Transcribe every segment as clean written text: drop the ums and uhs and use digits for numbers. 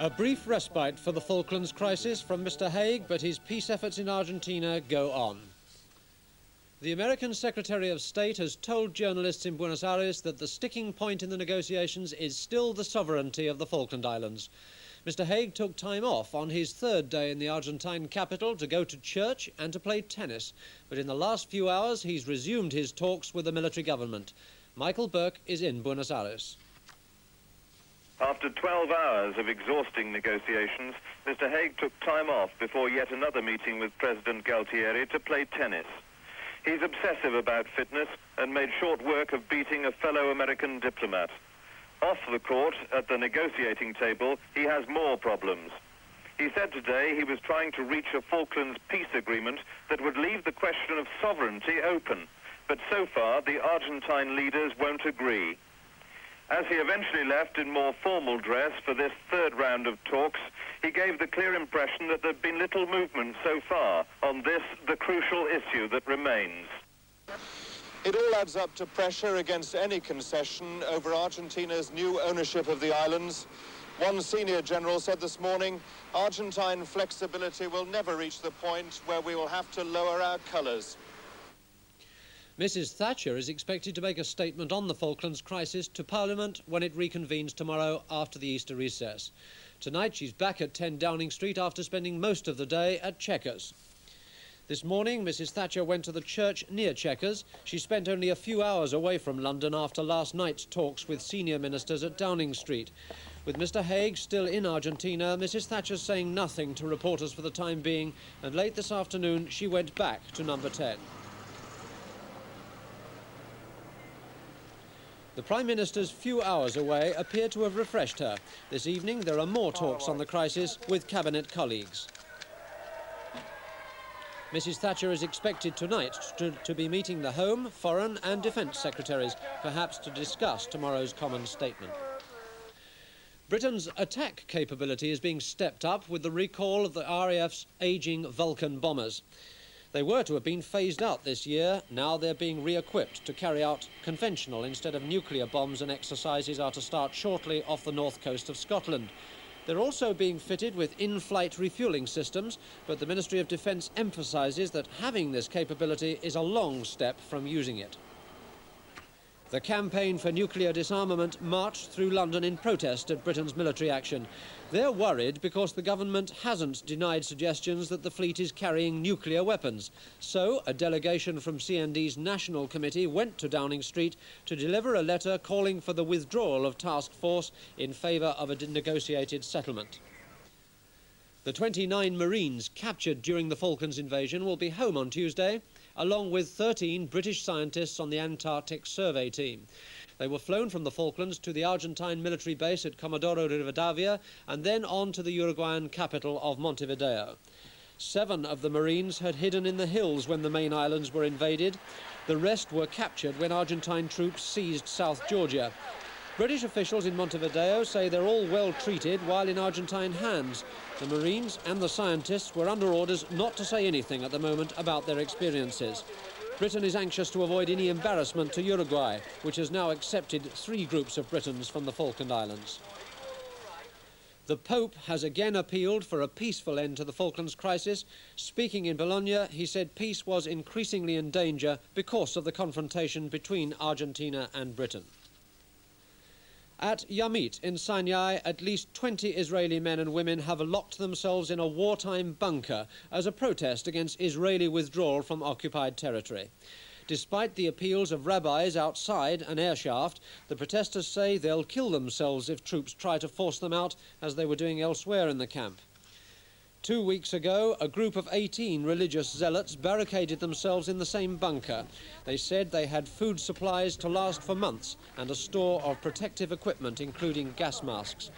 A brief respite for the Falklands Crisis from Mr. Haig, but his peace efforts in Argentina go on. The American Secretary of State has told journalists in Buenos Aires that the sticking point in the negotiations is still the sovereignty of the Falkland Islands. Mr. Haig took time off on his third day in the Argentine capital to go to church and to play tennis, but in the last few hours he's resumed his talks with the military government. Michael Burke is in Buenos Aires. After 12 hours of exhausting negotiations, Mr. Haig took time off before yet another meeting with President Galtieri to play tennis. He's obsessive about fitness and made short work of beating a fellow American diplomat. Off the court, at the negotiating table, he has more problems. He said today he was trying to reach a Falklands peace agreement that would leave the question of sovereignty open, but so far the Argentine leaders won't agree. As he eventually left in more formal dress for this third round of talks, he gave the clear impression that there'd been little movement so far on this, the crucial issue that remains. It all adds up to pressure against any concession over Argentina's new ownership of the islands. One senior general said this morning, Argentine flexibility will never reach the point where we will have to lower our colours. Mrs. Thatcher is expected to make a statement on the Falklands crisis to Parliament when it reconvenes tomorrow after the Easter recess. Tonight she's back at 10 Downing Street after spending most of the day at Chequers. This morning Mrs. Thatcher went to the church near Chequers. She spent only a few hours away from London after last night's talks with senior ministers at Downing Street. With Mr. Haig still in Argentina, Mrs. Thatcher's saying nothing to reporters for the time being, and late this afternoon she went back to number 10. The Prime Minister's few hours away appear to have refreshed her. This evening there are more talks on the crisis with Cabinet colleagues. Mrs. Thatcher is expected tonight to be meeting the Home, Foreign and Defence Secretaries, perhaps to discuss tomorrow's common statement. Britain's attack capability is being stepped up with the recall of the RAF's ageing Vulcan bombers. They were to have been phased out this year. Now they're being re-equipped to carry out conventional instead of nuclear bombs, and exercises are to start shortly off the north coast of Scotland. They're also being fitted with in-flight refuelling systems, but the Ministry of Defence emphasises that having this capability is a long step from using it. The campaign for nuclear disarmament marched through London in protest at Britain's military action. They're worried because the government hasn't denied suggestions that the fleet is carrying nuclear weapons. So a delegation from CND's National Committee went to Downing Street to deliver a letter calling for the withdrawal of Task Force in favour of a negotiated settlement. The 29 Marines captured during the Falklands invasion will be home on Tuesday, along with 13 British scientists on the Antarctic survey team. They were flown from the Falklands to the Argentine military base at Comodoro Rivadavia and then on to the Uruguayan capital of Montevideo. 7 of the Marines had hidden in the hills when the main islands were invaded. The rest were captured when Argentine troops seized South Georgia. British officials in Montevideo say they're all well treated while in Argentine hands. The Marines and the scientists were under orders not to say anything at the moment about their experiences. Britain is anxious to avoid any embarrassment to Uruguay, which has now accepted 3 groups of Britons from the Falkland Islands. The Pope has again appealed for a peaceful end to the Falklands crisis. Speaking in Bologna, he said peace was increasingly in danger because of the confrontation between Argentina and Britain. At Yamit in Sinai, at least 20 Israeli men and women have locked themselves in a wartime bunker as a protest against Israeli withdrawal from occupied territory. Despite the appeals of rabbis outside an airshaft, the protesters say they'll kill themselves if troops try to force them out, as they were doing elsewhere in the camp. 2 weeks ago, a group of 18 religious zealots barricaded themselves in the same bunker. They said they had food supplies to last for months and a store of protective equipment, including gas masks.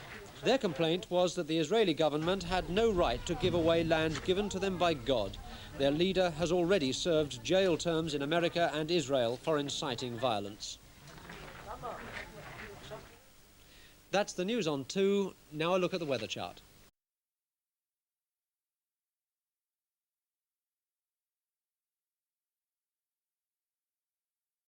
Their complaint was that the Israeli government had no right to give away land given to them by God. Their leader has already served jail terms in America and Israel for inciting violence. That's the news on 2. Now a look at the weather chart.